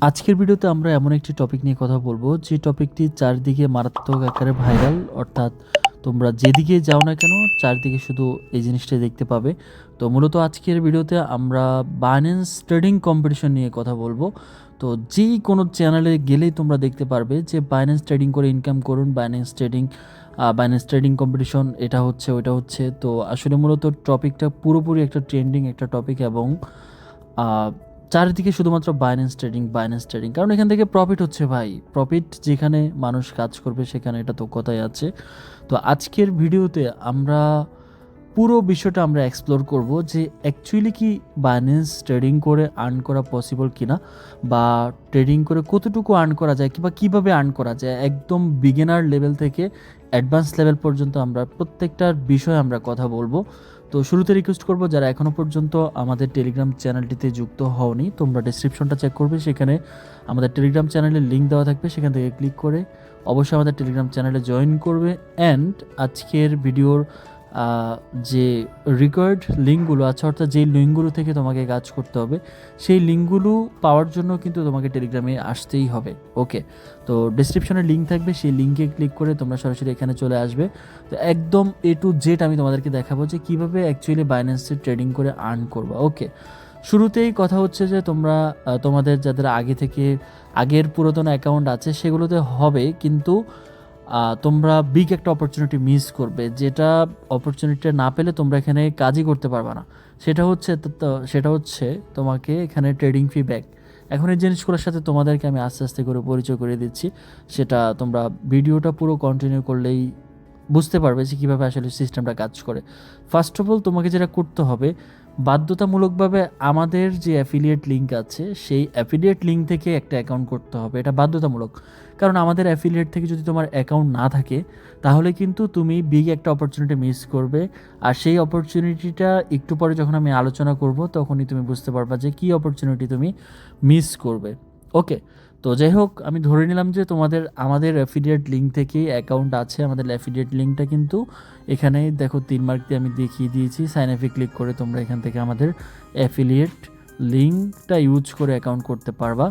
আজকের ভিডিওতে আমরা এমন একটি টপিক নিয়ে কথা বলবো যে টপিকটি চারদিকে মারাত্মক আকারে ভাইরাল। অর্থাৎ তোমরা যেদিকে যাও না কেন চারদিকে শুধু এই জিনিসটাই দেখতে পাবে। তো মূলত আজকের ভিডিওতে আমরা বাইন্যান্স ট্রেডিং কম্পিটিশন নিয়ে কথা বলবো। তো যেই কোনো চ্যানেলে গেলেই তোমরা দেখতে পারবে যে বাইন্যান্স ট্রেডিং করে ইনকাম করুন, বাইন্যান্স ট্রেডিং কম্পিটিশন, এটা হচ্ছে ওইটা হচ্ছে। তো আসলে মূলত টপিকটা পুরোপুরি একটা ট্রেন্ডিং একটা টপিক এবং চারিদিকে শুধুমাত্র বাইন্যান্স ট্রেডিং, কারণ এখান থেকে প্রফিট হচ্ছে ভাই। প্রফিট যেখানে মানুষ কাজ করবে সেখানে, এটা তো কথাই আছে। তো আজকের ভিডিওতে আমরা পুরো বিষয়টা আমরা এক্সপ্লোর করব যে অ্যাকচুয়ালি কি বাইন্যান্স ট্রেডিং করে আর্ন করা পসিবল কিনা, বা ট্রেডিং করে কতটুকু আর্ন করা যায়, কিংবা কীভাবে আর্ন করা যায়। একদম বিগিনার লেভেল থেকে অ্যাডভান্স লেভেল পর্যন্ত আমরা প্রত্যেকটার বিষয়ে আমরা কথা বলবো। তো শুরুতে রিকোয়েস্ট করব, যারা এখনও পর্যন্ত আমাদের টেলিগ্রাম চ্যানেলটিতে যুক্ত হওনি, তোমরা ডেসক্রিপশনটা চেক করবে, সেখানে আমাদের টেলিগ্রাম চ্যানেলের লিঙ্ক দেওয়া থাকবে, সেখান থেকে ক্লিক করে অবশ্যই আমাদের টেলিগ্রাম চ্যানেলে জয়েন করবে। অ্যান্ড আজকের ভিডিওর যে রিকোয়ার্ড লিঙ্কগুলো আছে, অর্থাৎ যেই লিঙ্কগুলো থেকে তোমাকে কাজ করতে হবে, সেই লিঙ্কগুলো পাওয়ার জন্য কিন্তু তোমাকে টেলিগ্রামে আসতেই হবে। ওকে, তো ডেসক্রিপশনে লিঙ্ক থাকবে, সেই লিঙ্কে ক্লিক করে তোমরা সরাসরি এখানে চলে আসবে। তো একদম A to Z আমি তোমাদেরকে দেখাবো যে কীভাবে অ্যাকচুয়ালি বাইন্যান্সে ট্রেডিং করে আর্ন করবা। ওকে, শুরুতেই কথা হচ্ছে যে তোমরা তোমাদের যাদের আগের পুরাতন অ্যাকাউন্ট আছে সেগুলোতে হবে, কিন্তু তোমরা বিগ একটা অপরচুনিটি মিস করবে, যেটা অপরচুনিটিটা না পেলে তোমরা এখানে কাজই করতে পারবে না। সেটা হচ্ছে তোমাকে এখানে ট্রেডিং ফি ব্যাক। এখন এই জিনিসগুলোর সাথে তোমাদেরকে আমি আস্তে আস্তে করে পরিচয় করে দিচ্ছি, সেটা তোমরা ভিডিওটা পুরো কন্টিনিউ করলেই বুঝতে পারবে যে কীভাবে আসলে সিস্টেমটা কাজ করে। ফার্স্ট অফ অল তোমাকে যেটা করতে হবে, বাধ্যতামূলকভাবে আমাদের যে অ্যাফিলিয়েট লিঙ্ক আছে সেই অ্যাফিলিয়েট লিঙ্ক থেকে একটা অ্যাকাউন্ট করতে হবে। এটা বাধ্যতামূলক, কারণ আমাদের অ্যাফিলিয়েট থেকে যদি তোমার অ্যাকাউন্ট না থাকে তাহলে কিন্তু তুমি বিগ একটা অপরচুনিটি মিস করবে। আর সেই অপরচুনিটিটা একটু পরে যখন আমি আলোচনা করব তখনই তুমি বুঝতে পারবা যে কী অপরচুনিটি তুমি মিস করবে। ওকে, তো যাই হোক, আমি ধরে নিলাম যে আমাদের অ্যাফিলিয়েট লিঙ্ক থেকেই অ্যাকাউন্ট আছে। আমাদের অ্যাফিলিয়েট লিঙ্কটা কিন্তু এখানে দেখো 3 মার্ক দিয়ে আমি দেখিয়ে দিয়েছি। সাইন আপে ক্লিক করে তোমরা এখান থেকে আমাদের অ্যাফিলিয়েট লিঙ্কটা ইউজ করে অ্যাকাউন্ট করতে পারবা।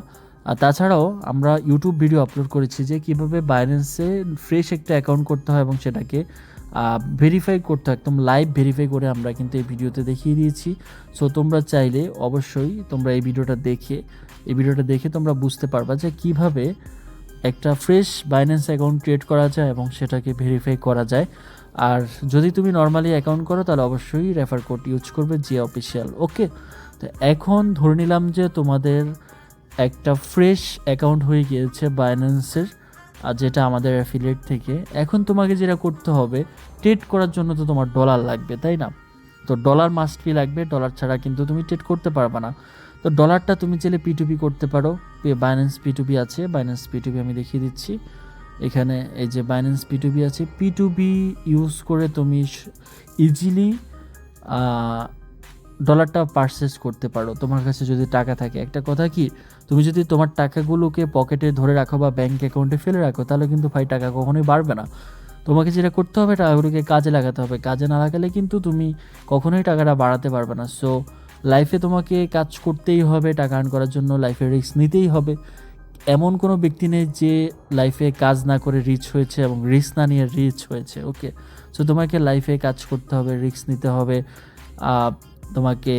আর তাছাড়াও আমরা ইউটিউব ভিডিও আপলোড করেছি যে কীভাবে বাইন্যান্সে ফ্রেশ একটা অ্যাকাউন্ট করতে হয় এবং সেটাকে ভেরিফাই করতে হয়, একদম লাইভ ভেরিফাই করে আমরা কিন্তু এই ভিডিওতে দেখিয়ে দিয়েছি। সো তোমরা চাইলে অবশ্যই তোমরা এই ভিডিওটা দেখে তোমরা বুঝতে পারবা যে কিভাবে একটা ফ্রেশ বাইন্যান্স অ্যাকাউন্ট ক্রিয়েট করা যায় এবং সেটাকে ভেরিফাই করা যায়। আর যদি তুমি নর্মালি অ্যাকাউন্ট করো তাহলে অবশ্যই রেফার কোড ইউজ করবে জিয়া অফিসিয়াল। ওকে, তো এখন ধরে নিলাম যে তোমাদের একটা ফ্রেশ অ্যাকাউন্ট হয়ে গিয়েছে বাইন্যান্সের, যেটা আমাদের অ্যাফিলিয়েট থেকে। এখন তোমাকে যেটা করতে হবে, ট্রেড করার জন্য তো তোমার ডলার লাগবে, তাই না? তো ডলার মাস্ট বি লাগবে, ডলার ছাড়া কিন্তু তুমি ট্রেড করতে পারবে না। তো ডলারটা তুমি চাইলে P2P করতে পারো। বাইন্যান্স P2P আছে, বাইন্যান্স P2P আমি দেখিয়ে দিচ্ছি। এখানে এই যে বাইন্যান্স P2P আছে, P2P ইউজ করে তুমি ইজিলি ডলারটা পারচেস করতে পারো তোমার কাছে যদি টাকা থাকে। একটা কথা কি, তুমি যদি তোমার টাকাগুলোকে পকেটে ধরে রাখো বা ব্যাঙ্ক অ্যাকাউন্টে ফেলে রাখো তাহলে কিন্তু ভাই টাকা কখনোই বাড়বে না। তোমাকে যেটা করতে হবে, টাকাগুলোকে কাজে লাগাতে হবে। কাজে না লাগালে কিন্তু তুমি কখনোই টাকাটা বাড়াতে পারবে না। সো লাইফে তোমাকে কাজ করতেই হবে, টাকা আর্ন করার জন্য লাইফে রিস্ক নিতেই হবে। এমন কোনো ব্যক্তি নেই যে লাইফে কাজ না করে রিচ হয়েছে এবং রিস্ক না নিয়ে রিচ হয়েছে। ওকে, সো তোমাকে লাইফে কাজ করতে হবে, রিস্ক নিতে হবে, তোমাকে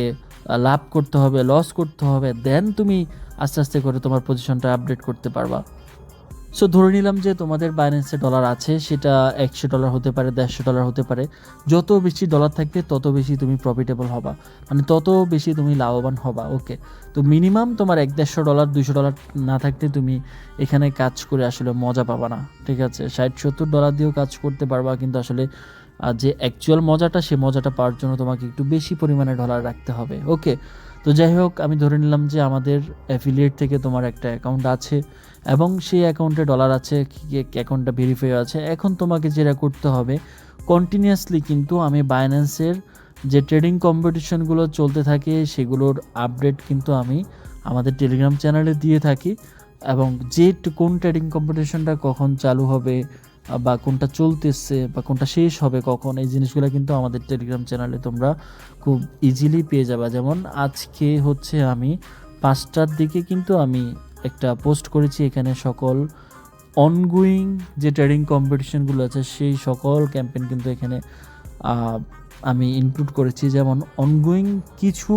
লাভ করতে হবে, লস করতে হবে, দেন তুমি আস্তে আস্তে করে তোমার পজিশনটা আপডেট করতে পারবা। সো ধরে নিলাম যে তোমাদের বাইন্যান্সে ডলার আছে, সেটা $100 হতে পারে, $150 হতে পারে। যত বেশি ডলার থাকবে তত বেশি তুমি প্রফিটেবল হবা, মানে তত বেশি তুমি লাভবান হবা। ওকে, তো মিনিমাম তোমার $100, $200 না থাকতে তুমি এখানে কাজ করে আসলে মজা পাবা না। ঠিক আছে, $60-70 দিয়েও কাজ করতে পারবা, কিন্তু আসলে যে অ্যাকচুয়াল মজাটা, সে মজাটা পাওয়ার জন্য তোমাকে একটু বেশি পরিমাণে ডলার রাখতে হবে। ওকে, তো যাই হোক, আমি ধরে নিলাম যে আমাদের অ্যাফিলিয়েট থেকে তোমার একটা অ্যাকাউন্ট আছে এবং সেই অ্যাকাউন্টে ডলার আছে, অ্যাকাউন্টটা ভেরিফাই আছে। এখন তোমাকে যেটা করতে হবে, কন্টিনিউয়াসলি কিন্তু আমি বাইন্যান্সের যে ট্রেডিং কম্পিটিশনগুলো চলতে থাকে সেগুলোর আপডেট কিন্তু আমি আমাদের টেলিগ্রাম চ্যানেলে দিয়ে থাকি, এবং কোন ট্রেডিং কম্পিটিশনটা কখন চালু হবে বা কোনটা চলতেছে বা কোনটা শেষ হবে কখন, এই জিনিসগুলো কিন্তু আমাদের টেলিগ্রাম চ্যানেলে তোমরা খুব ইজিলি পেয়ে যাবে। যেমন আজকে হচ্ছে আমি 5টার দিকে কিন্তু আমি একটা পোস্ট করেছি, এখানে সকল অনগোয়িং যে ট্রেডিং কম্পিটিশনগুলো আছে সেই সকল ক্যাম্পেইন কিন্তু এখানে আমি ইনক্লুড করেছি। যেমন অনগোয়িং কিছু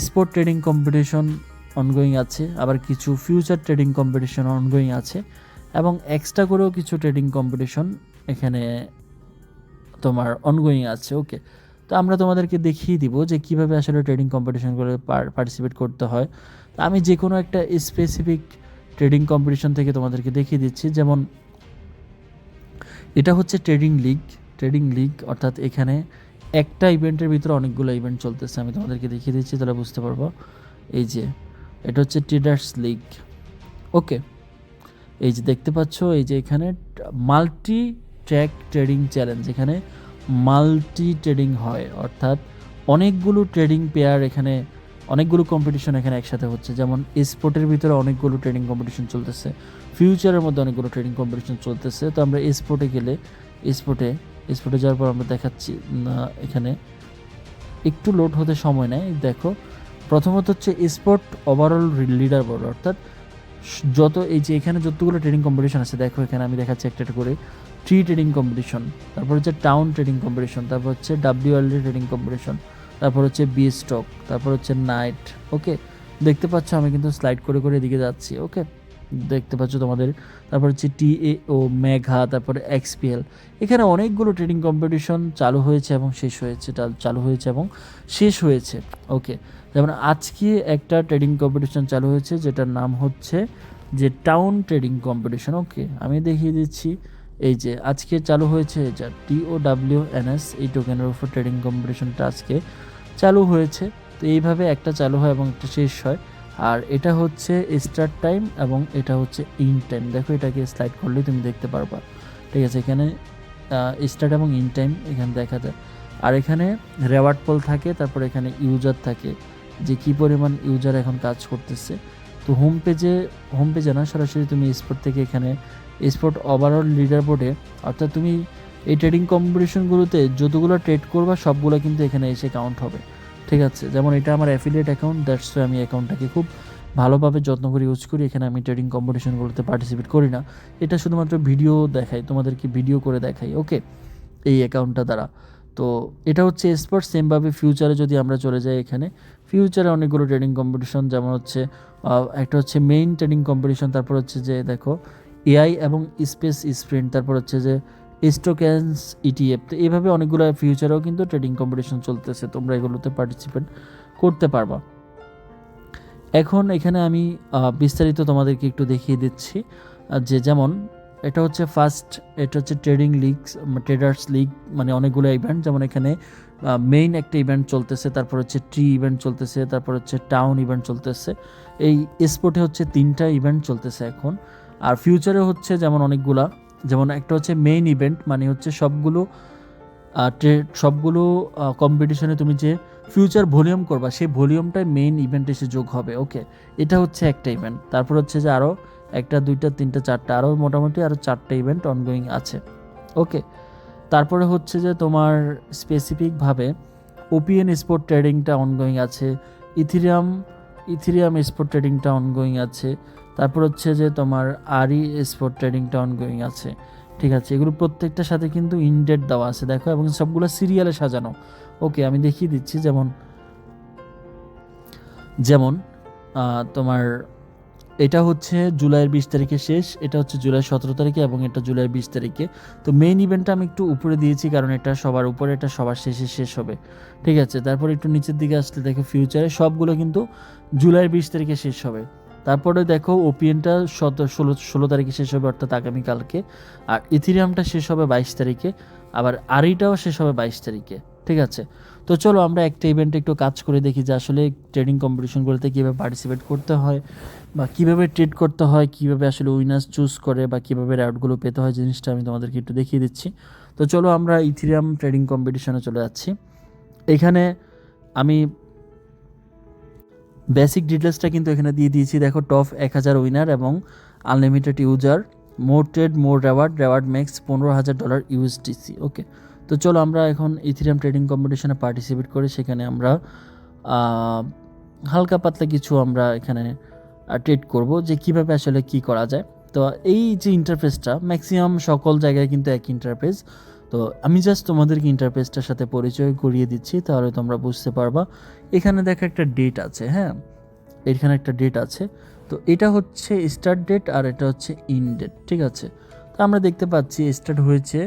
স্পোর্ট ট্রেডিং কম্পিটিশন অনগোয়িং আছে, আবার কিছু ফিউচার ট্রেডিং কম্পিটিশন অনগোয়িং আছে, এবং এক্সট্রা করেও কিছু ট্রেডিং কম্পিটিশন এখানে তোমার অনগোয়িং আছে। ওকে, তো আমরা তোমাদেরকে দেখিয়ে দিব যে কীভাবে আসলে ট্রেডিং কম্পিটিশনগুলো পার্টিসিপেট করতে হয়। তো আমি যে কোনো একটা স্পেসিফিক ট্রেডিং কম্পিটিশন থেকে তোমাদেরকে দেখিয়ে দিচ্ছি। যেমন এটা হচ্ছে ট্রেডিং লিগ, অর্থাৎ এখানে একটা ইভেন্টের ভিতরে অনেকগুলো ইভেন্ট চলতেছে। আমি তোমাদেরকে দেখিয়ে দিচ্ছি, তাহলে বুঝতে পারবো। এই যে এটা হচ্ছে ট্রেডার্স লিগ। ওকে, এই যে দেখতে পাচ্ছ, এই যে এখানে মাল্টি ট্র্যাক ট্রেডিং চ্যালেঞ্জ, এখানে মাল্টি ট্রেডিং হয়, অর্থাৎ অনেকগুলো ট্রেডিং পেয়ার, এখানে অনেকগুলো কম্পিটিশন এখানে একসাথে হচ্ছে। যেমন স্পোর্টের ভিতরে অনেকগুলো ট্রেডিং কম্পিটিশন চলতেছে, ফিউচারের মধ্যে অনেকগুলো ট্রেডিং কম্পিটিশন চলতেছে। তো আমরা স্পোর্টে গেলে স্পোর্টে যাওয়ার পর আমরা দেখাচ্ছি না, এখানে একটু লোড হতে সময় নেয়। দেখো, প্রথমত হচ্ছে স্পোর্ট ওভারঅল লিডার বোর্ড, অর্থাৎ যত এই যে এখানে যতগুলো ট্রেডিং কম্পিটিশন আছে, দেখো এখানে আমি দেখাচ্ছি একটা একটা করে। ট্রি ট্রেডিং কম্পিটিশন, তারপর হচ্ছে টাউন ট্রেডিং কম্পিটিশন, তারপর হচ্ছে WLD ট্রেডিং কম্পিটিশন, তারপর হচ্ছে বি স্টক, তারপর হচ্ছে নাইট। ওকে, দেখতে পাচ্ছ আমি কিন্তু স্লাইড করে করে এদিকে যাচ্ছি। ওকে, দেখতে পাচ্ছ তোমাদের। তারপর হচ্ছে TAO মেঘা, তারপরে XPL। এখানে অনেকগুলো ট্রেডিং কম্পিটিশন চালু হয়েছে এবং শেষ হয়েছে। ওকে, যেমন আজকে একটা ট্রেডিং কম্পিটিশন চালু হয়েছে যেটার নাম হচ্ছে যে টাউন ট্রেডিং কম্পিটিশন। ওকে, আমি দেখিয়ে দিচ্ছি। এই যে আজকে চালু হয়েছে যা TOWNS, এই টোকেনের উপর ট্রেডিং কম্পিটিশনটা আজকে চালু হয়েছে। তো এইভাবে একটা চালু হয় এবং একটা শেষ হয়। আর এটা হচ্ছে স্টার্ট টাইম এবং এটা হচ্ছে ইন টাইম। দেখো, এটাকে স্লাইড করলে তুমি দেখতে পারবা। ঠিক আছে, এখানে স্টার্ট এবং ইন টাইম এখানে দেখা যায়। আর এখানে রেওয়ার্ড পোল থাকে, তারপর এখানে ইউজার থাকে, যে কী পরিমাণ ইউজার এখন কাজ করতেছে। তো হোম পেজে না, সরাসরি তুমি স্পোর্ট থেকে এখানে স্পোর্ট ওভারঅল লিডার বোর্ডে, অর্থাৎ তুমি এই ট্রেডিং কম্পিটিশনগুলোতে যতগুলো ট্রেড করবা সবগুলো কিন্তু এখানে এসে কাউন্ট হবে। ঠিক আছে, যেমন এটা আমার অ্যাফিলিয়েট অ্যাকাউন্ট, দ্যাটস ওয়াই আমি অ্যাকাউন্টটাকে খুব ভালোভাবে যত্ন করে ইউজ করি। এখানে আমি ট্রেডিং কম্পিটিশনগুলোতে পার্টিসিপেট করি না, এটা শুধুমাত্র ভিডিও দেখাই, তোমাদেরকে ভিডিও করে দেখাই। ওকে, এই অ্যাকাউন্টটা দ্বারা। তো এটা হচ্ছে স্পোর্টস। সেমভাবে ফিউচারে যদি আমরা চলে যাই, এখানে ফিউচারে অনেকগুলো ট্রেডিং কম্পিটিশন, যেমন হচ্ছে একটা হচ্ছে মেইন ট্রেডিং কম্পিটিশন, তারপর হচ্ছে যে দেখো AI এবং স্পেস স্প্রিন্ট, তারপর হচ্ছে যে স্টোকেন্স ETF। তো এইভাবে অনেকগুলো ফিউচারেও কিন্তু ট্রেডিং কম্পিটিশন চলতেছে, তোমরা এগুলোতে পার্টিসিপেট করতে পারবা। এখন এখানে আমি বিস্তারিত তোমাদেরকে একটু দেখিয়ে দিচ্ছি যে যেমন এটা হচ্ছে এটা হচ্ছে ট্রেডার্স লিগ, মানে অনেকগুলো ইভেন্ট। যেমন এখানে মেইন একটা ইভেন্ট চলতেছে, তারপর হচ্ছে ট্রি ইভেন্ট চলতেছে, তারপর হচ্ছে টাউন ইভেন্ট চলতেছে। এই স্পোর্টে হচ্ছে 3টা ইভেন্ট চলতেছে এখন। আর ফিউচারে হচ্ছে যেমন অনেকগুলা, যেমন একটা হচ্ছে মেইন ইভেন্ট, মানে হচ্ছে সবগুলো কম্পিটিশনে তুমি যে ফিউচার ভলিউম করবা সেই ভলিউমটাই মেইন ইভেন্টে এসে যোগ হবে। ওকে, এটা হচ্ছে একটা ইভেন্ট। তারপর হচ্ছে যে আরও 1, 2, 3, 4টা আরও মোটামুটি আরও 4টা ইভেন্ট অনগোয়িং আছে। ওকে, তারপরে হচ্ছে যে তোমার স্পেসিফিকভাবে OPN স্পোর্ট ট্রেডিংটা অনগোয়িং আছে, ইথিরিয়াম স্পোর্ট ট্রেডিংটা অনগোয়িং আছে, তারপর হচ্ছে যে তোমার RE স্পোর্ট ট্রেডিংটা অনগোয়িং আছে। ঠিক আছে, এগুলো প্রত্যেকটার সাথে কিন্তু ইনডেট দেওয়া আছে, দেখো, এবং সবগুলো সিরিয়ালে সাজানো। ওকে, আমি দেখিয়ে দিচ্ছি। যেমন তোমার এটা হচ্ছে জুলাইয়ের 20 তারিখে শেষ, এটা হচ্ছে জুলাই 17 তারিখে এবং এটা জুলাই 20 তারিখে। তো মেইন ইভেন্টটা আমি একটু উপরে দিয়েছি কারণ এটা সবার উপরে, এটা সবার শেষে শেষ হবে। ঠিক আছে, তারপর একটু নিচের দিকে আসলে দেখো ফিউচারে সবগুলো কিন্তু জুলাইয়ের 20 তারিখে শেষ হবে। তারপরে দেখো ওপিএনটা 16 তারিখে শেষ হবে, অর্থাৎ আগামীকালকে। আর ইথিরিয়ামটা শেষ হবে 22 তারিখে, আবার আরিটাও শেষ হবে 22 তারিখে। ঠিক আছে, তো চলো আমরা একটা ইভেন্টে একটু কাজ করে দেখি যে আসলে ট্রেডিং কম্পিটিশনগুলোতে কীভাবে পার্টিসিপেট করতে হয়, বা কীভাবে ট্রেড করতে হয়, কীভাবে আসলে উইনার্স চুজ করে, বা কীভাবে র্যাওয়ার্ডগুলো পেতে হয়, জিনিসটা আমি তোমাদেরকে একটু দেখিয়ে দিচ্ছি। তো চলো আমরা ইথিরিয়াম ট্রেডিং কম্পিটিশনে চলে যাচ্ছি। এখানে আমি বেসিক ডিটেলসটা কিন্তু এখানে দিয়ে দিয়েছি। দেখো, টপ 1000 উইনার এবং আনলিমিটেড ইউজার, মোর ট্রেড মোর রেওয়ার্ড ম্যাক্স $15,000 USDC। ওকে, তো চলো আমরা এখন ইথিরিয়াম ট্রেডিং কম্পিটিশনে পার্টিসিপেট করে সেখানে আমরা হালকা পাতলা কিছু আমরা এখানে ট্রেড করব যে কিভাবে আসলে কি করা যায়। তো এই যে ইন্টারফেসটা ম্যাক্সিমাম সকল জায়গায় কিন্তু এক ইন্টারফেস। তো আমি জাস্ট তোমাদেরকে ইন্টারফেসটার সাথে পরিচয় করিয়ে দিচ্ছি, তাহলে তোমরা বুঝতে পারবা। এখানে দেখো একটা ডেট আছে, হ্যাঁ এখানে একটা ডেট আছে। তো এটা হচ্ছে স্টার্ট ডেট আর এটা হচ্ছে ইন ডেট, ঠিক আছে। তো আমরা দেখতে পাচ্ছি স্টার্ট হয়েছে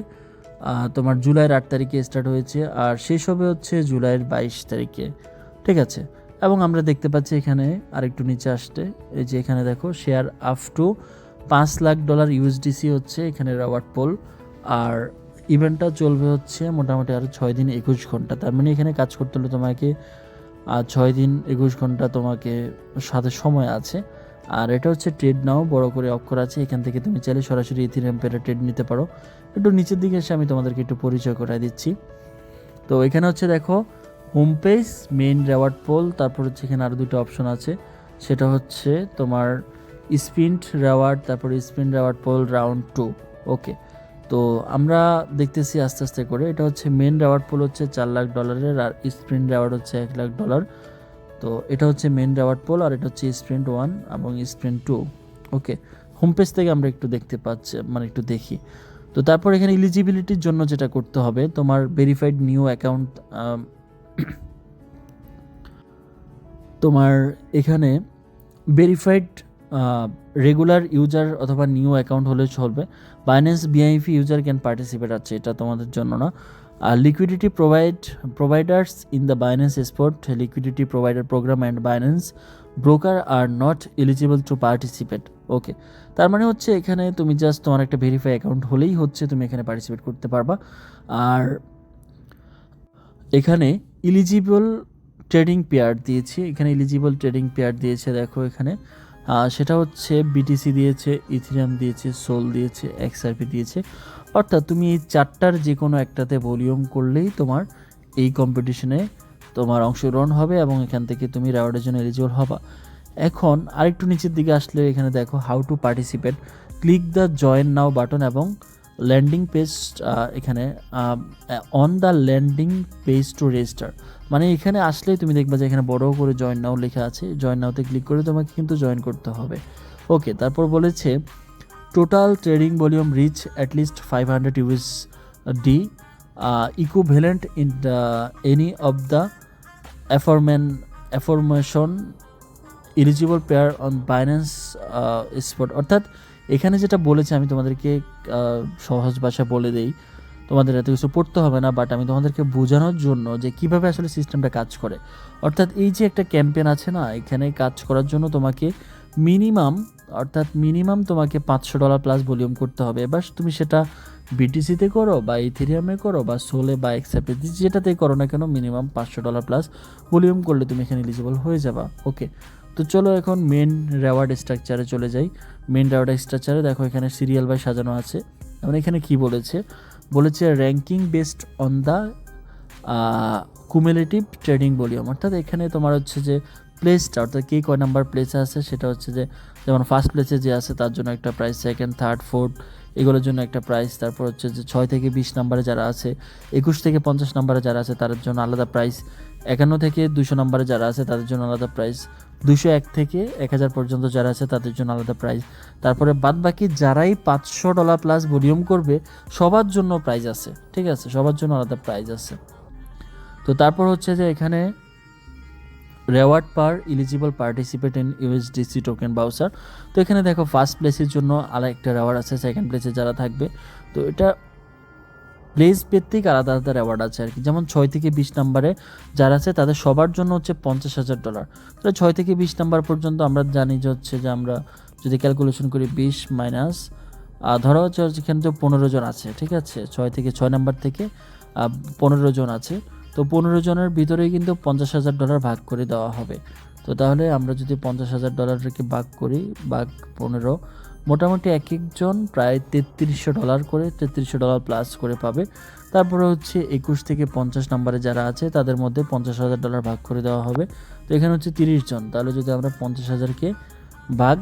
তোমার জুলাইয়ের 8 তারিখে স্টার্ট হয়েছে, আর শেষ হবে হচ্ছে জুলাইয়ের 22 তারিখে, ঠিক আছে। এবং আমরা দেখতে পাচ্ছি এখানে আরেকটু নিচে আসতে, এই যে এখানে দেখো share up to $5 lakh USDC হচ্ছে এখানে রিওয়ার্ড পোল। আর ইভেন্টটা চলবে হচ্ছে মোটামুটি আরও 6 দিন 21 ঘন্টা। তার মানে এখানে কাজ করতে হলে তোমাকে 6 দিন 21 ঘন্টা তোমাকে সাথে সময় আছে। আর এটা হচ্ছে ট্রেড নাও, বড় করে অক্ষর আছে, এখান থেকে তুমি চাইলে সরাসরি ইথিরিয়াম পেরে ট্রেড নিতে পারো। একটু নিচের দিকে এসে আমি তোমাদেরকে একটু পরিচয় করাই দিচ্ছি। তো এখানে হচ্ছে দেখো home page, main reward pool, তারপর হচ্ছে এখানে আরও দুটো অপশন আছে, সেটা হচ্ছে তোমার স্পিন্ট রেওয়ার্ড, তারপর স্পিন রেওয়ার্ড পোল রাউন্ড 2। ওকে, তো আমরা দেখতেছি আস্তে আস্তে করে। এটা হচ্ছে মেন রেওয়ার্ড পোল হচ্ছে $4 লাখ, আর স্প্রিন রেওয়ার্ড হচ্ছে $1 লাখ। তো এটা হচ্ছে মেন রেওয়ার্ড পোল, আর এটা হচ্ছে স্প্রিন্ট 1 এবং স্প্রিন্ট 2। ওকে, হোম পেজ থেকে আমরা একটু দেখতে পাচ্ছি, মানে একটু দেখি। তো তারপর এখানে এলিজিবিলিটির জন্য যেটা করতে হবে, তোমার ভেরিফাইড নিউ অ্যাকাউন্ট, তোমার এখানে ভেরিফাইড রেগুলার ইউজার অথবা নিউ অ্যাকাউন্ট হলে চলবে। Binance BIP user can participate আছে, এটা তোমাদের জন্য না। আর liquidity providers in the Binance spot liquidity provider program and Binance broker are not eligible to participate. Okay, তার মানে হচ্ছে এখানে তুমি জাস্ট তোমার একটা ভেরিফাই অ্যাকাউন্ট হলেই হচ্ছে তুমি এখানে পার্টিসিপেট করতে পারবা। আর এখানে ইলিজিবল ট্রেডিং পেয়ার দিয়েছে, এখানে ইলিজিবল ট্রেডিং পেয়ার দিয়েছে দেখো এখানে, সেটা হচ্ছে বিটিসি দিয়েছে, ইথিরিয়াম দিয়েছে, সোল দিয়েছে, এক্সআরপি দিয়েছে। অর্থাৎ তুমি এই চারটার যে কোনো একটাতে ভলিউম করলেই তোমার এই কম্পিটিশনে তোমার অংশগ্রহণ হবে এবং এখান থেকে তুমি রেওয়ার্ডের জন্য এলিজিবল হবা। এখন আরেকটু নিচের দিকে আসলে এখানে দেখো how to participate, click the join now button এবং ল্যান্ডিং পেজ, এখানে on the landing page to register. মানে এখানে আসলেই তুমি দেখবা যে এখানে বড় করে জয়েন নাও লেখা আছে, জয়েন নাওতে ক্লিক করে তোমাকে কিন্তু জয়েন করতে হবে। ওকে, তারপর বলেছে total trading volume reach at least 500 USD equivalent in any of the aforementioned eligible pair on Binance spot. অর্থাৎ এখানে যেটা বলেছে আমি তোমাদেরকে সহজ ভাষা বলে দেই, তোমাদের এত কিছু পড়তে হবে না, বাট আমি তোমাদেরকে বোঝানোর জন্য যে কিভাবে আসলে সিস্টেমটা কাজ করে। অর্থাৎ এই যে একটা ক্যাম্পেন আছে না, এখানে কাজ করার জন্য তোমাকে মিনিমাম তোমাকে $500 প্লাস ভলিউম করতে হবে। এবার তুমি সেটা বিটিসিতে করো বা ইথেরিয়ামে করো বা সোলে বা এক্সআরপি যেটাতেই করো না কেন, মিনিমাম $500 প্লাস ভলিউম করলে তুমি এখানে এলিজিবল হয়ে যাবা। ওকে, তো চলো এখন মেন রেওয়ার্ড স্ট্রাকচারে চলে যাই। মেন রেওয়ার্ড স্ট্রাকচারে দেখো এখানে সিরিয়াল বাই সাজানো আছে। এবং এখানে কি বলেছে ranking based on the cumulative trading volume. অর্থাৎ এখানে তোমার হচ্ছে যে প্লেসটা, অর্থাৎ কে কয় নাম্বার প্লেসে আছে সেটা হচ্ছে যে, যেমন ফার্স্ট প্লেসে যে আছে তার জন্য একটা প্রাইস, সেকেন্ড, থার্ড, ফোর্থ এগুলোর জন্য একটা প্রাইস। তারপর হচ্ছে যে 6 থেকে 20 নাম্বারে যারা আছে, 21 থেকে 50 নাম্বারে যারা আছে তাদের জন্য আলাদা প্রাইস, 51 থেকে 200 নাম্বারে যারা আছে তাদের জন্য আলাদা প্রাইস, 201 থেকে 1000 পর্যন্ত যারা আছে তাদের জন্য আলাদা প্রাইস। তারপরে বাদ বাকি যারাই $500 প্লাস ভলিউম করবে সবার জন্য প্রাইস আছে, ঠিক আছে, সবার জন্য আলাদা প্রাইস আছে। তো তারপর হচ্ছে যে এখানে reward per eligible participate in USDC token voucher. তো এখানে দেখো ফার্স্ট প্লেসের জন্য আরেকটা রেওয়ার্ড আছে, সেকেন্ড প্লেসে যারা থাকবে, তো এটা প্লেস ভিত্তিক আলাদা আলাদা রেওয়ার্ড আছে আর কি। যেমন 6 থেকে 20 নাম্বারে যারা আছে তাদের সবার জন্য হচ্ছে $50,000। তো 6 থেকে 20 নাম্বার পর্যন্ত আমরা জানি যে হচ্ছে যে আমরা যদি ক্যালকুলেশন করি 20 মাইনাস ধরো হচ্ছে এখানে তো 15 জন আছে, ঠিক আছে, 6 নাম্বার থেকে 15 জন আছে। তো 15 জনের ভিতরেই কিন্তু $50,000 ভাগ করে দেওয়া হবে। তো তাহলে আমরা যদি $50,000কে ভাগ করি, ভাগ 15, মোটামুটি এক একজন প্রায় $3300 করে, $3300 প্লাস করে পাবে। তারপরে হচ্ছে 21 থেকে 50 নাম্বারে যারা আছে তাদের মধ্যে $50,000 ভাগ করে দেওয়া হবে। তো এখানে হচ্ছে 30 জন, তাহলে যদি আমরা 50,000কে ভাগ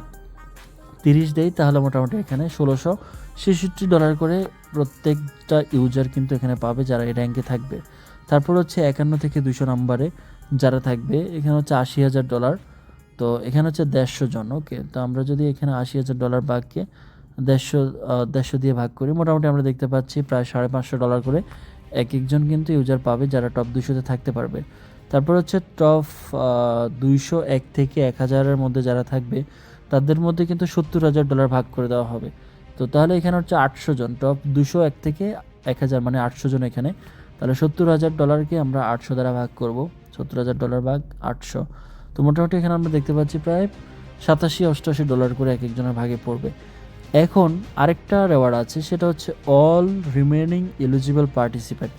30 দেই তাহলে মোটামুটি এখানে $1666 করে প্রত্যেকটা ইউজার কিন্তু এখানে পাবে যারা এই র্যাঙ্কে থাকবে। তারপর হচ্ছে 51 থেকে 200 নাম্বারে যারা থাকবে এখানে হচ্ছে $80,000 তো এখানে হচ্ছে 150 জন। ওকে, তো আমরা যদি এখানে $80,000 ভাগকে 150 দিয়ে ভাগ করি, মোটামুটি আমরা দেখতে পাচ্ছি প্রায় $550 করে এক একজন কিন্তু ইউজার পাবে যারা টপ 200-তে থাকতে পারবে। তারপর হচ্ছে টপ 201 থেকে 1000-এর মধ্যে যারা থাকবে তাদের মধ্যে কিন্তু $70,000 ভাগ করে দেওয়া হবে। তো তাহলে এখানে হচ্ছে 800 জন, টপ 201 থেকে 1000 মানে 800 জন এখানে। তাহলে $70,000-কে আমরা 800 দ্বারা ভাগ করব, $70,000 ভাগ 800। তো মোটামুটি এখানে আমরা দেখতে পাচ্ছি প্রায় $87-88 করে এক একজনের ভাগে পড়বে। এখন আরেকটা রেওয়ার্ড আছে, সেটা হচ্ছে all remaining eligible participant.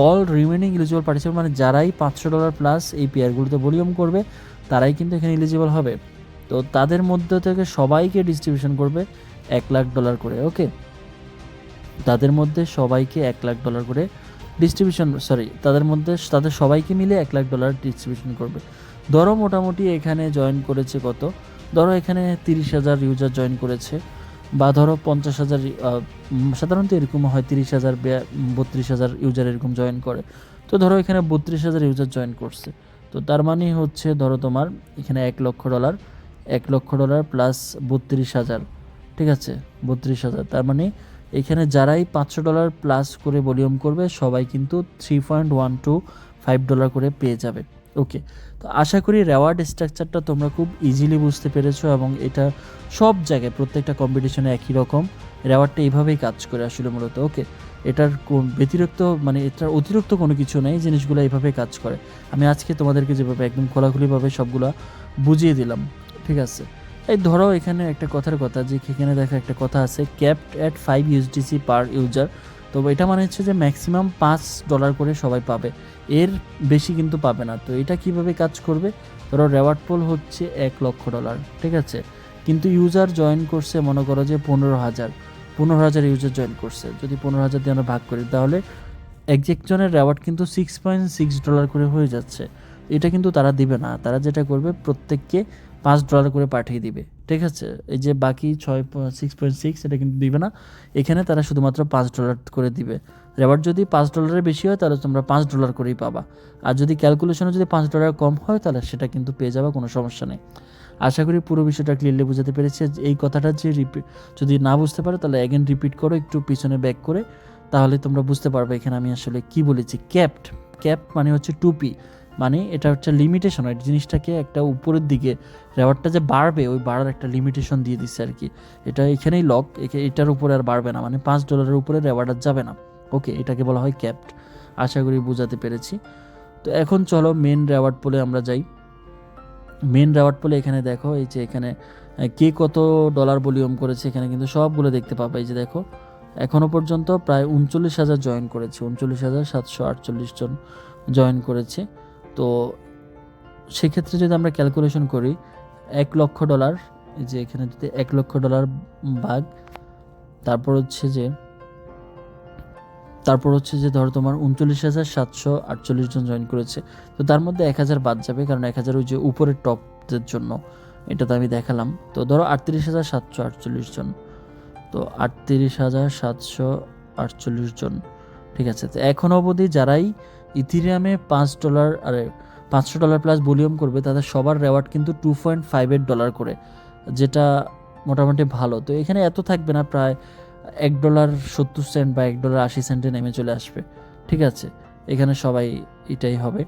All remaining eligible participant মানে যারাই $500 প্লাস এই পেয়ারগুলোতে ভলিউম করবে তারাই কিন্তু এখানে এলিজিবল হবে। তো তাদের মধ্যে থেকে সবাইকে ডিস্ট্রিবিউশন করবে $1,00,000 করে। ওকে, তাদের মধ্যে সবাইকে $1,00,000 করে তাদের সবাইকে মিলে $1,00,000 ডিস্ট্রিবিউশন করবে। ধরো মোটামুটি এখানে জয়েন করেছে কত, ধরো এখানে 30,000 ইউজার জয়েন করেছে, বা ধরো 50,000, সাধারণত এরকম হয় 30,000 32,000 ইউজার এরকম জয়েন করে। তো ধরো এখানে 32,000 ইউজার জয়েন করছে, তো তার মানে হচ্ছে ধরো তোমার এখানে $1,00,000, $1,00,000 প্লাস 32,000, ঠিক আছে 32,000। তার মানে এখানে যারাই $500 প্লাস করে ভলিউম করবে সবাই কিন্তু $3.125 করে পেয়ে যাবে। ওকে, তো আশা করি রেওয়ার্ড স্ট্রাকচারটা তোমরা খুব ইজিলি বুঝতে পেরেছো, এবং এটা সব জায়গায় প্রত্যেকটা কম্পিটিশনে একই রকম রেওয়ার্ডটা এইভাবেই কাজ করে আসলে মূলত। ওকে, এটার ব্যতিরিক্ত মানে এটার অতিরিক্ত কোনো কিছু নেই, জিনিসগুলো এইভাবে কাজ করে। আমি আজকে তোমাদেরকে যেভাবে একদম খোলাখুলিভাবে সবগুলো বুঝিয়ে দিলাম, ঠিক আছে। এই ধরো এখানে একটা কথার কথা, যে এখানে দেখা একটা কথা আছে ক্যাপড অ্যাট 5 USDC পার ইউজার। তো এটা মানে হচ্ছে যে ম্যাক্সিমাম $5 করে সবাই পাবে, এর বেশি কিন্তু পাবে না। তো এটা কিভাবে কাজ করবে, ধরো রেওয়ার্ড পোল হচ্ছে $1,00,000, ঠিক আছে, কিন্তু ইউজার জয়েন করছে মনে করো যে 15,000 ইউজার জয়েন করছে। যদি 15,000 দিয়ে আমরা ভাগ করি তাহলে একজনের রেওয়ার্ড কিন্তু $6.6 করে হয়ে যাচ্ছে। এটা কিন্তু তারা দিবে না, তারা যেটা করবে প্রত্যেককে $5 করে পাঠিয়ে দিবে, ঠিক আছে। এই যে বাকি 6.6 এটা কিন্তু দিবে না, এখানে তারা শুধুমাত্র $5 করে দিবে। রেওয়ার্ড যদি $5 বেশি হয় তাহলে তোমরা $5 করেই পাবা, আর যদি ক্যালকুলেশনে যদি $5 কম হয় তাহলে সেটা কিন্তু পেয়ে যাবে, কোনো সমস্যা নেই। আশা করি পুরো বিষয়টা ক্লিয়ারলি বোঝাতে পেরেছি। এই কথাটা যে যদি না বুঝতে পারো তাহলে অ্যাগেন রিপিট করো একটু পিছনে ব্যাক করে, তাহলে তোমরা বুঝতে পারবে এখানে আমি আসলে কি বলেছি। ক্যাপ মানে হচ্ছে টুপি, মানে এটা হচ্ছে লিমিটেশন, এই জিনিসটাকে একটা উপরের দিকে রেওয়ার্ডটা যে বাড়বে ওই বাড়ার একটা লিমিটেশন দিয়ে দিচ্ছে আর কি। এটা এখানেই লক, এটার উপরে আর বাড়বে না, মানে $5 উপরে রেওয়ার্ড আর যাবে না। ওকে, এটাকে বলা হয় ক্যাপড। আশা করি বোঝাতে পেরেছি। তো এখন চলো মেন রেওয়ার্ড পোলে আমরা যাই। মেন রেওয়ার্ড পোলে এখানে দেখো, এই যে এখানে কে কত ডলার ভলিউম করেছে এখানে কিন্তু সবগুলো দেখতে পাবে। এই যে দেখো এখনও পর্যন্ত প্রায় 39,000 জয়েন করেছে, 39,748 জন জয়েন করেছে। তো সেক্ষেত্রে যদি আমরা ক্যালকুলেশন করি $1,00,000, এই যে এখানে যদি $1,00,000 ভাগ, তারপর হচ্ছে যে ধরো তোমার 39,748 জন জয়েন করেছে। তো তার মধ্যে 1,000 বাদ যাবে, কারণ 1,000 ওই যে উপরের টপদের জন্য, এটা তো আমি দেখালাম। তো ধরো 38,748 জন, তো 38,748 জন, ঠিক আছে। তো এখন অবধি যারাই ইথিরিয়ামে $500 প্লাস ভলিউম করবে তাদের সবার রেওয়ার্ড কিন্তু $2.58 করে, যেটা মোটামুটি ভালো। তো এখানে এত থাকবে না, প্রায় $1.70 বা $1.80 নেমে চলে আসবে, ঠিক আছে। এখানে সবাই এটাই হবে।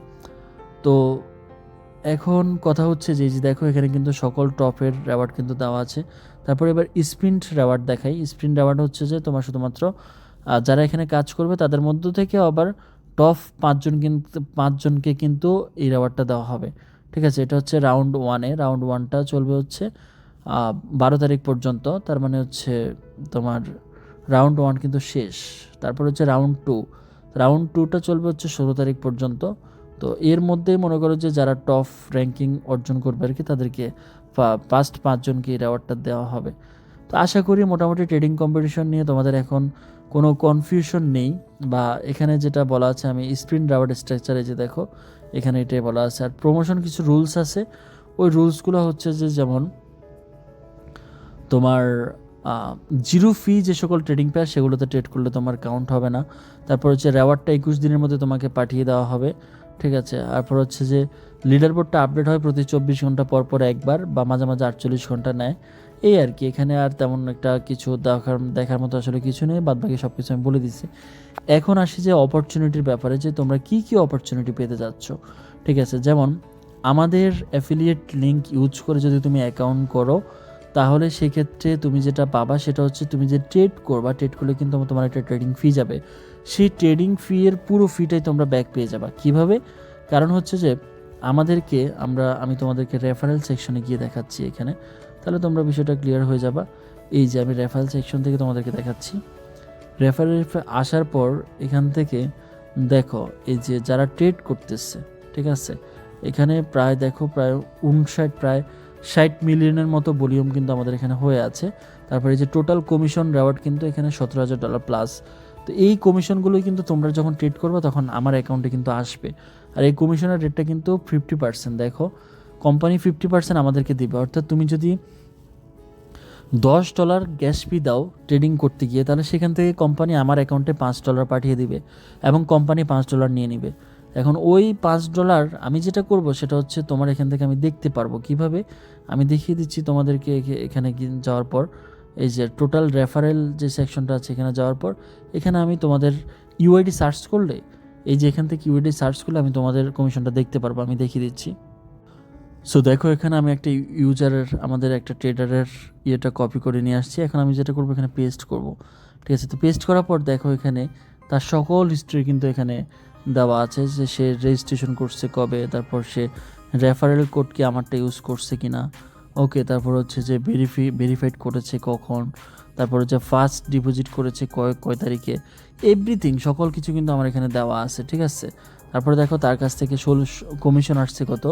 তো এখন কথা হচ্ছে যে দেখো এখানে কিন্তু সকল টপের রেওয়ার্ড কিন্তু দেওয়া আছে। তারপর এবার স্প্রিন্ট রেওয়ার্ড দেখাই। স্প্রিন্ট রেওয়ার্ড হচ্ছে যে তোমার শুধুমাত্র যারা এখানে কাজ করবে তাদের মধ্য থেকে আবার টপ 5জনকে কিন্তু এই রেওয়ার্ডটা দেওয়া হবে, ঠিক আছে। এটা হচ্ছে রাউন্ড 1-এ, রাউন্ড 1টা চলবে হচ্ছে 12 তারিখ পর্যন্ত, তার মানে হচ্ছে তোমার রাউন্ড 1 কিন্তু শেষ। তারপর হচ্ছে রাউন্ড 2টা চলবে হচ্ছে 16 তারিখ পর্যন্ত। তো এর মধ্যেই মনে করো যে যারা টপ র্যাঙ্কিং অর্জন করবে আর কি তাদেরকে ফার্স্ট 5জনকে এই রেওয়ার্ডটা দেওয়া হবে। তো আশা করি মোটামুটি ট্রেডিং কম্পিটিশন নিয়ে তোমাদের এখন কোনো কনফিউশন নেই, বা এখানে যেটা বলা আছে আমি স্প্রিন্ট রেওয়ার্ড স্ট্রাকচারে যে দেখো এখানে এটাই বলা আছে। আর প্রমোশন কিছু রুলস আছে, ওই রুলসগুলো হচ্ছে যে যেমন তোমার জিরো ফি যে সকল ট্রেডিং পেয়ার সেগুলোতে ট্রেড করলে তোমার কাউন্ট হবে না। তারপর হচ্ছে রেওয়ার্ডটা 21 দিনের মধ্যে তোমাকে পাঠিয়ে দেওয়া হবে, ঠিক আছে। তারপর হচ্ছে যে লিডার বোর্ডটা আপডেট হয় প্রতি 24 ঘন্টা পর পর একবার, বা মাঝে মাঝে 48 ঘন্টা নেয়, এই আর কি। এখানে আর তেমন একটা কিছু দেখার মতো আসলে কিছু নেই, বাদ বাকি সব কিছু আমি বলে দিচ্ছি। এখন আসি যে অপরচুনিটির ব্যাপারে, যে তোমরা কি কি অপরচুনিটি পেতে যাচ্ছ। ঠিক আছে, যেমন আমাদের অ্যাফিলিয়েট লিঙ্ক ইউজ করে যদি তুমি অ্যাকাউন্ট করো, তাহলে সেক্ষেত্রে তুমি যেটা পাবা সেটা হচ্ছে তুমি যে ট্রেড করবা, ট্রেড করলে কিন্তু তোমার একটা ট্রেডিং ফি যাবে, সেই ট্রেডিং ফি এর পুরো ফিটাই তোমরা ব্যাক পেয়ে যাবা। কিভাবে? কারণ হচ্ছে যে আমি তোমাদেরকে রেফারেল সেকশনে গিয়ে দেখাচ্ছি এখানে, তাহলে তোমরা বিষয়টা ক্লিয়ার হয়ে যাবা। এই যে আমি রেফারেল সেকশন থেকে তোমাদেরকে দেখাচ্ছি। রেফারেল আসার পর এখান থেকে দেখো এই যে যারা ট্রেড করতেছে, ঠিক আছে, এখানে প্রায় 60 মিলিয়নের মতো ভলিউম কিন্তু আমাদের এখানে হয়ে আছে। তারপরে এই যে টোটাল কমিশন রেওয়ার্ড কিন্তু এখানে $17,000 প্লাস। তো এই কমিশনগুলোই কিন্তু তোমরা যখন ট্রেড করবে তখন আমার অ্যাকাউন্টে কিন্তু আসবে। আর এই কমিশনের রেটটা কিন্তু 50%। দেখো, কোম্পানি 50% আমাদেরকে দিবে। অর্থাৎ তুমি যদি $10 গ্যাস ফি দাও ট্রেডিং করতে গিয়ে, তাহলে সেখান থেকে কোম্পানি আমার অ্যাকাউন্টে $5 পাঠিয়ে দিবে এবং কোম্পানি $5 নিয়ে নিবে। এখন ওই $5 আমি যেটা করব সেটা হচ্ছে তোমার এখান থেকে আমি দেখতে পারবো। কিভাবে? আমি দেখিয়ে দিচ্ছি তোমাদেরকে। এখানে যাওয়ার পর এই যে টোটাল রেফারেল যে সেকশনটা আছে, এখানে যাওয়ার পর এখানে আমি তোমাদের ইউআইডি সার্চ করলে, এই যে এখান থেকে ইউআইডি সার্চ করলে আমি তোমাদের কমিশনটা দেখতে পারবো। আমি দেখিয়ে দিচ্ছি। সো দেখো, এখানে আমি একটা আমাদের একটা ট্রেডারের ইয়েটা কপি করে নিয়ে আসছি। এখন আমি যেটা করবো এখানে পেস্ট করব। ঠিক আছে, তো পেস্ট করার পর দেখো এখানে তার সকল হিস্ট্রি কিন্তু এখানে দেওয়া আছে, যে সে রেজিস্ট্রেশন করছে কবে, তারপর সে রেফারেল কোড কি আমারটা ইউজ করছে কিনা, ওকে, তারপর হচ্ছে যে ভেরিফাইড করেছে কখন, তারপর হচ্ছে ফার্স্ট ডিপোজিট করেছে কয় তারিখে, এভরিথিং সকল কিছু কিন্তু আমার এখানে দেওয়া আছে। ঠিক আছে, তারপরে দেখো তার কাছ থেকে কমিশন আসছে কত,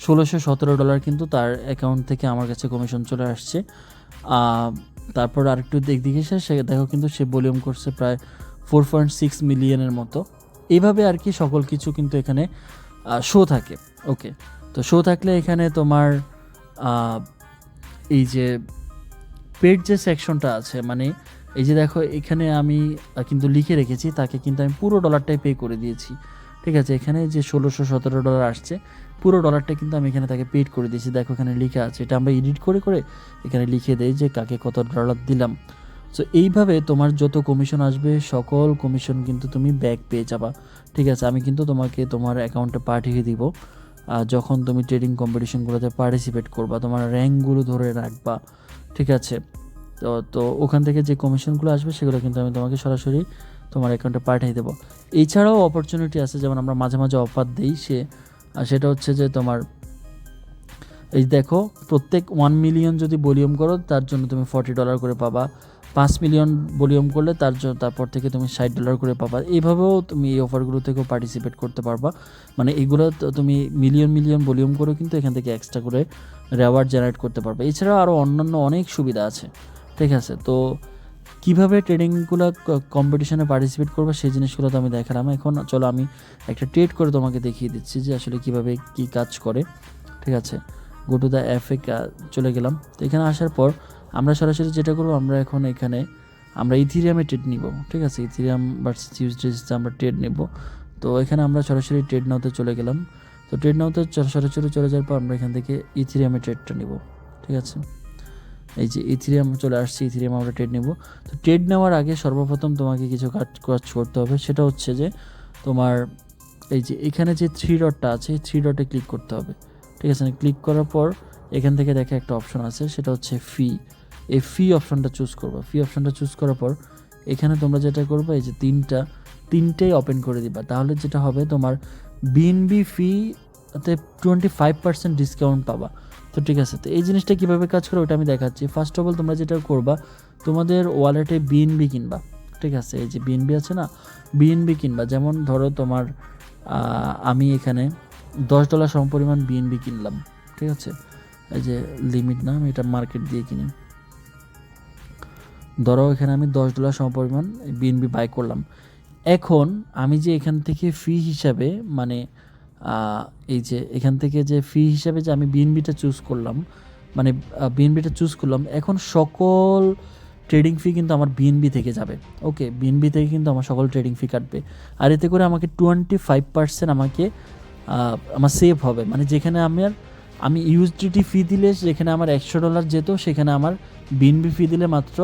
$1,617 কিন্তু তার অ্যাকাউন্ট থেকে আমার কাছে কমিশন চলে আসছে। তারপর আরেকটু দিকে সে দেখো কিন্তু সে ভলিউম করছে প্রায় 4.6 মিলিয়নের মতো। এইভাবে আর কি সকল কিছু কিন্তু এখানে শো থাকে। ওকে, তো শো থাকলে এখানে তোমার এই যে পেড যে সেকশনটা আছে, মানে এই যে দেখো এখানে আমি কিন্তু লিখে রেখেছি, তাকে কিন্তু আমি পুরো ডলারটাই পে করে দিয়েছি। ঠিক আছে, এখানে যে $1,617 আসছে, পুরো ডলারটা কিন্তু আমি এখানে তাকে পেড করে দিয়েছি। দেখো এখানে লেখা আছে, এটা আমরা এডিট করে এখানে লিখে দেই যে কাকে কত ডলার দিলাম। সো এইভাবে তোমার যত কমিশন আসবে সকল কমিশন কিন্তু তুমি ব্যাক পেয়ে যাবা। ঠিক আছে, আমি কিন্তু তোমাকে তোমার অ্যাকাউন্টে পাঠিয়ে দিব যখন তুমি ট্রেডিং কম্পিটিশনগুলোতে পার্টিসিপেট করবা, তোমার র্যাঙ্কগুলো ধরে রাখবা। ঠিক আছে, তো ওখান থেকে যে কমিশনগুলো আসবে সেগুলো কিন্তু আমি তোমাকে সরাসরি তোমার অ্যাকাউন্টে পাঠিয়ে দেবো। এছাড়াও অপরচুনিটি আছে, যেমন আমরা মাঝে মাঝে অফার দিই, সেটা হচ্ছে যে তোমার এই দেখো প্রত্যেক 1 মিলিয়ন যদি ভলিউম করো তার জন্য তুমি $40 করে পাবা, 5 মিলিয়ন ভলিউম করলে তারপর থেকে তুমি $60 করে পাবা। এইভাবেও তুমি এই অফারগুলো থেকেও পার্টিসিপেট করতে পারবা। মানে এগুলো তুমি মিলিয়ন ভলিউম করেও কিন্তু এখান থেকে এক্সট্রা করে রেওয়ার্ড জেনারেট করতে পারবে। এছাড়াও আরও অন্যান্য অনেক সুবিধা আছে। ঠিক আছে, তো কীভাবে ট্রেডিংগুলো কম্পিটিশনে পার্টিসিপেট করবে সেই জিনিসগুলো তো আমি দেখালাম। এখন চলো আমি একটা ট্রেড করে তোমাকে দেখিয়ে দিচ্ছি যে আসলে কীভাবে কী কাজ করে। ঠিক আছে, গো টু দ্য অ্যাপে চলে গেলাম। তো এখানে আসার পর আমরা সরাসরি যেটা করবো, আমরা ইথিরিয়ামে ট্রেড নিব। ঠিক আছে, ইথিরিয়াম ভার্সেস ইউএসডিসিতে আমরা ট্রেড নেব। তো এখানে আমরা সরাসরি ট্রেড নাওতে চলে গেলাম। তো ট্রেড নাওতে সরাসরি চলে যাওয়ার পর আমরা এখান থেকে ইথিরিয়ামে ট্রেডটা নিব। ঠিক আছে, এই যে ইথিরিয়াম চলে আসছে, ইথিরিয়াম আমরা ট্রেড নেব। তো ট্রেড নেওয়ার আগে সর্বপ্রথম তোমাকে কিছু কাজ করতে হবে, সেটা হচ্ছে যে তোমার এই যে এখানে যে 3 ডটটা আছে, 3 ডটে ক্লিক করতে হবে। ঠিক আছে, ক্লিক করার পর এখান থেকে দেখে একটা অপশন আছে, সেটা হচ্ছে ফি। এই ফি অপশনটা চুজ করবা। ফি অপশনটা চুজ করার পর এখানে তোমরা যেটা করবে, এই যে তিনটেই ওপেন করে দিবা। তাহলে যেটা হবে, তোমার বিএনবি ফিতে 25% ডিসকাউন্ট পাবা। তো ঠিক আছে, তো এই জিনিসটা কীভাবে কাজ করে ওটা আমি দেখাচ্ছি। ফার্স্ট অফ অল তোমরা যেটা করবা, তোমাদের ওয়ালেটে বিএনবি কিনবা। ঠিক আছে, এই যে বিএনবি আছে না, বিএনবি কিনবা। যেমন ধরো তোমার আমি এখানে $10 সমপরিমাণ বিএনবি কিনলাম। ঠিক আছে, এই যে লিমিট না, আমি এটা মার্কেট দিয়ে কিনি। ধরো এখানে আমি $10 সমপরিমাণ বিএনবি বাই করলাম। এখন আমি যে এখান থেকে ফি হিসাবে, মানে এই যে এখান থেকে যে ফি হিসাবে যে আমি বিএনবিটা চুজ করলাম, এখন সকল ট্রেডিং ফি কিন্তু আমার বিএনবি থেকে যাবে। ওকে, বিএনবি থেকে কিন্তু আমার সকল ট্রেডিং ফি কাটবে। আর এতে করে আমাকে 25% আমাকে আমার সেভ হবে, মানে যেখানে আমি ইউএসডিটি ফি দিলে যেখানে আমার $100 যেত, সেখানে আমার বিএনবি ফি দিলে মাত্র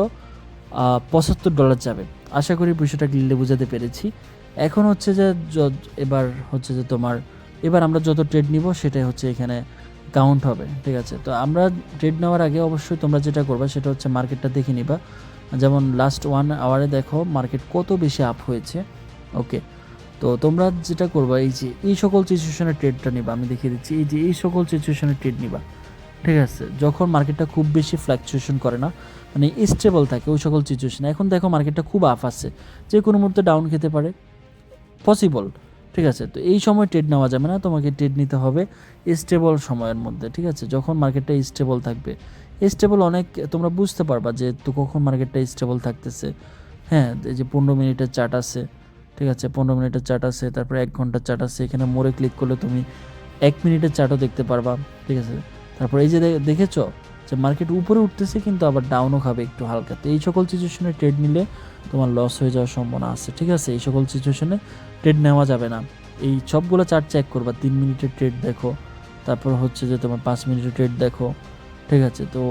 $75 যাবে। আশা করি বিষয়টা ক্লিয়ারলি বোঝাতে পেরেছি। এখন হচ্ছে যে এবার হচ্ছে যে এবার আমরা যত ট্রেড নিব সেটাই হচ্ছে এখানে কাউন্ট হবে, ঠিক আছে। তো আমরা ট্রেড নেওয়ার আগে অবশ্যই তোমরা যেটা করবা সেটা হচ্ছে মার্কেটটা দেখে নিবা। যেমন লাস্ট 1 আওয়ারে দেখো মার্কেট কত বেশি আপ হয়েছে। ওকে, তো তোমরা যেটা করবা এই সকল সিচুয়েশনে ট্রেডটা নিবা, আমি দেখিয়ে দিচ্ছি। এই সকল সিচুয়েশনে ট্রেড নিবা, ঠিক আছে, যখন মার্কেটটা খুব বেশি ফ্ল্যাকচুয়েশন করে না, মানে স্টেবল থাকে ওই সকল সিচুয়েশন। এখন দেখো মার্কেটটা খুব আপ আছে, যে কোনো মুহূর্তে ডাউন খেতে পারে, পসিবল, ঠিক আছে। তো এই সময় ট্রেড নেওয়া যাবে না, তোমাকে ট্রেড নিতে হবে স্টেবল সময়ের মধ্যে, ঠিক আছে। যখন মার্কেটটা স্টেবল থাকবে, স্টেবল অনেক তোমরা বুঝতে পারবা যে তো কখন মার্কেটটা স্টেবল থাকতেছে। হ্যাঁ, এই যে 15 মিনিটের চার্ট আছে, ঠিক আছে, 15 মিনিটের চার্ট আছে, তারপরে 1 ঘন্টার চার্ট আছে। এখানে মোড়ে ক্লিক করলে তুমি 1 মিনিটের চার্টও দেখতে পারবা, ঠিক আছে। তারপর এই যে দেখেছো যে মার্কেট উপরে উঠতেছে কিন্তু আবার ডাউনও খাবে একটু হালকা। তো এই সকল সিচুয়েশনে ট্রেড নিলে তোমার লস হয়ে যাওয়ার সম্ভাবনা আছে, ঠিক আছে। এই সকল সিচুয়েশনে ট্রেড নেওয়া যাবে না। এই সবগুলো চার্ট চেক করবা, 3 মিনিটের ট্রেড দেখো, তারপর হচ্ছে যে তোমার 5 মিনিটের ট্রেড দেখো, ঠিক আছে। তো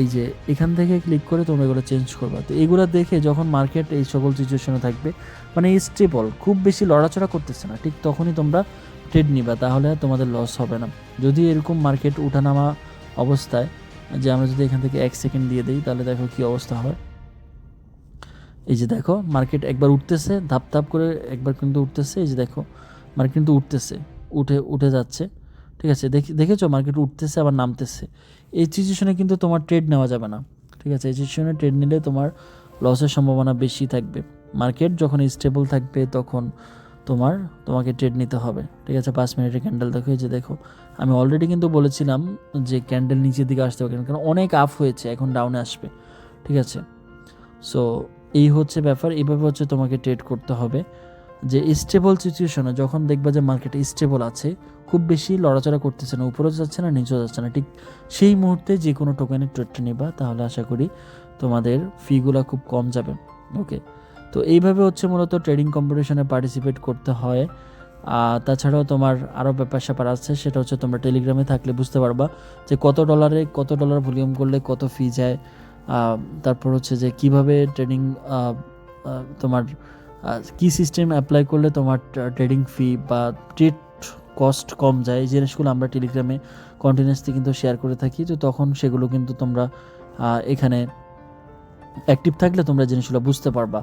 এই যে এখান থেকে ক্লিক করে তোমরা এগুলো চেঞ্জ করবা। তো এগুলো দেখে যখন মার্কেট এই সকল সিচুয়েশনে থাকবে, মানে স্টেবল, খুব বেশি লড়াচড়া করতেছে না, ঠিক তখনই তোমরা ট্রেড নিবা, তাহলে তোমাদের লস হবে না। যদি এরকম মার্কেট উঠানামা অবস্থায়, যে আমরা যদি এখান থেকে 1 সেকেন্ড দিয়ে দিই, তাহলে দেখো কি অবস্থা হয়। এই যে দেখো মার্কেট একবার উঠতেছে, ধাপ ধাপ করে একবার কিন্তু উঠতেছে, এই যে দেখো মার্কেট কিন্তু উঠতেছে, উঠে যাচ্ছে, ঠিক আছে। দেখেছো মার্কেট উঠতেছে আবার নামতেছে। এই সিচুয়েশনে কিন্তু তোমার ট্রেড নেওয়া যাবে না, ঠিক আছে। এই সিচুয়েশনে ট্রেড নিলে তোমার লসের সম্ভাবনা বেশি থাকবে। মার্কেট যখন স্টেবল থাকবে তখন তোমাকে ট্রেড নিতে হবে, ঠিক আছে। 5 মিনিটের ক্যান্ডেল দেখো, এই যে দেখো আমি অলরেডি কিন্তু বলেছিলাম যে ক্যান্ডেল নিচের দিকে আসতে হবে, কারণ অনেক আপ হয়েছে, এখন ডাউনে আসবে, ঠিক আছে। সো এই হচ্ছে ব্যাপার, এইভাবে হচ্ছে তোমাকে ট্রেড করতে হবে। যে স্টেবল সিচুয়েশনে যখন দেখবা যে মার্কেট স্টেবল আছে, খুব বেশি লড়াচড়া করতেছে না, উপরেও যাচ্ছে না নিচেও যাচ্ছে না, ঠিক সেই মুহূর্তে যে কোনো টোকেনের ট্রেডটা নিবা, তাহলে আশা করি তোমাদের ফিগুলো খুব কম যাবে। ওকে, তো এইভাবে হচ্ছে মূলত ট্রেডিং কম্পিটিশনে পার্টিসিপেট করতে হয়। তাছাড়াও তোমার আরও ব্যাপার স্যাপার আছে, সেটা হচ্ছে তোমরা টেলিগ্রামে থাকলে বুঝতে পারবা যে কত ডলার ভলিউম করলে কত ফি যায়। তারপর হচ্ছে যে কিভাবে ট্রেডিং তোমার কি সিস্টেম অ্যাপ্লাই করলে তোমার ট্রেডিং ফি বা ট্রেড কস্ট কম যায়, এই জিনিসগুলো আমরা টেলিগ্রামে কন্টিনিউয়াসলি কিন্তু শেয়ার করে থাকি। তো তখন সেগুলো কিন্তু তোমরা এখানে অ্যাক্টিভ থাকলে তোমরা জিনিসগুলো বুঝতে পারবা।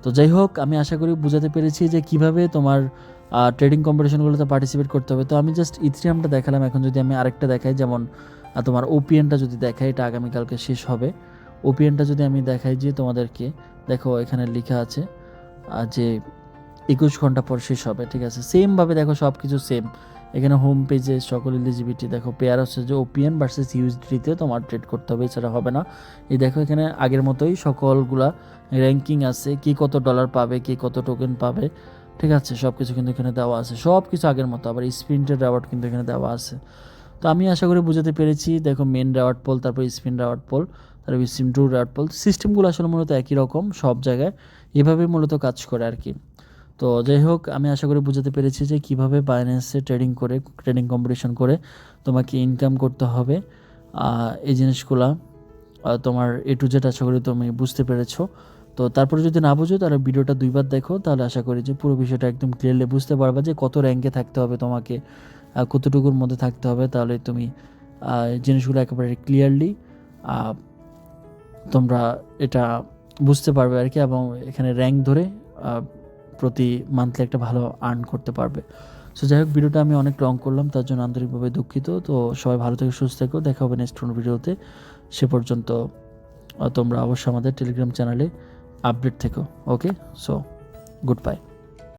তো যাই হোক, আমি আশা করি বুঝাতে পেরেছি যে কিভাবে তোমার ট্রেডিং কম্পিটিশনগুলোতে পার্টিসিপেট করতে হবে। তো আমি জাস্ট ইথিরিয়ামটা দেখালাম, এখন যদি আমি আরেকটা দেখাই, যেমন তোমার ওপিএনটা যদি দেখাই, এটা আগামীকালকে শেষ হবে। ওপিএনটা যদি আমি দেখাই যে তোমাদেরকে, দেখো এখানে লেখা আছে যে 21 ঘন্টা পর শেষ হবে, ঠিক আছে। সেমভাবে দেখো সব কিছু সেম, এখানে হোম পেজে সকল এলিজিবিলিটি দেখো, পেয়ার হচ্ছে যে ওপিএন ভার্সেস ইউএসডিতে তোমার ট্রেড করতে হবে, এছাড়া হবে না। এই দেখো এখানে আগের মতোই সকলগুলা র্যাঙ্কিং আছে, কি কত ডলার পাবে, কি কত টোকেন পাবে, ঠিক আছে, সব কিছু কিন্তু এখানে দেওয়া আছে, সব কিছু আগের মতো। আবার স্পিনের রেওয়ার্ড কিন্তু এখানে দেওয়া আছে। তো আমি আশা করি বুঝাতে পেরেছি। দেখো মেন রেওয়ার্ড পোল, তারপর স্পিন রেওয়ার্ড পোল, তারপর স্পিন টু রেওয়ার্ড পোল, সিস্টেমগুলো আসলে মূলত একই রকম সব জায়গায়, এভাবেই মূলত কাজ করে আর কি। তো যাই হোক, আমি আশা করি বুঝাতে পেরেছি যে কীভাবে বাইন্যান্সে ট্রেডিং কম্পিটিশন করে তোমাকে ইনকাম করতে হবে। এই জিনিসগুলা তোমার A to Z আশা করি তুমি বুঝতে পেরেছো। তো তারপরে যদি না বুঝো তাহলে ভিডিওটা 2 বার দেখো, তাহলে আশা করি যে পুরো বিষয়টা একদম ক্লিয়ারলি বুঝতে পারবা যে কত র্যাঙ্কে থাকতে হবে তোমাকে, কতটুকুর মধ্যে থাকতে হবে, তাহলে তুমি জিনিসগুলো একেবারে ক্লিয়ারলি তোমরা এটা বুঝতে পারবে আর কি, এবং এখানে র্যাঙ্ক ধরে প্রতি মান্থলি একটা ভালো আর্ন করতে পারবে। সো যাই হোক, ভিডিওটা আমি অনেক লং করলাম, তার জন্য আন্তরিকভাবে দুঃখিত। তো সবাই ভালো থেকে সুস্থ থেকো, দেখা হবে নেক্সট কোনো ভিডিওতে। সে পর্যন্ত তোমরা অবশ্যই আমাদের টেলিগ্রাম চ্যানেলে আপডেট থেকো। ওকে, সো গুড বাই।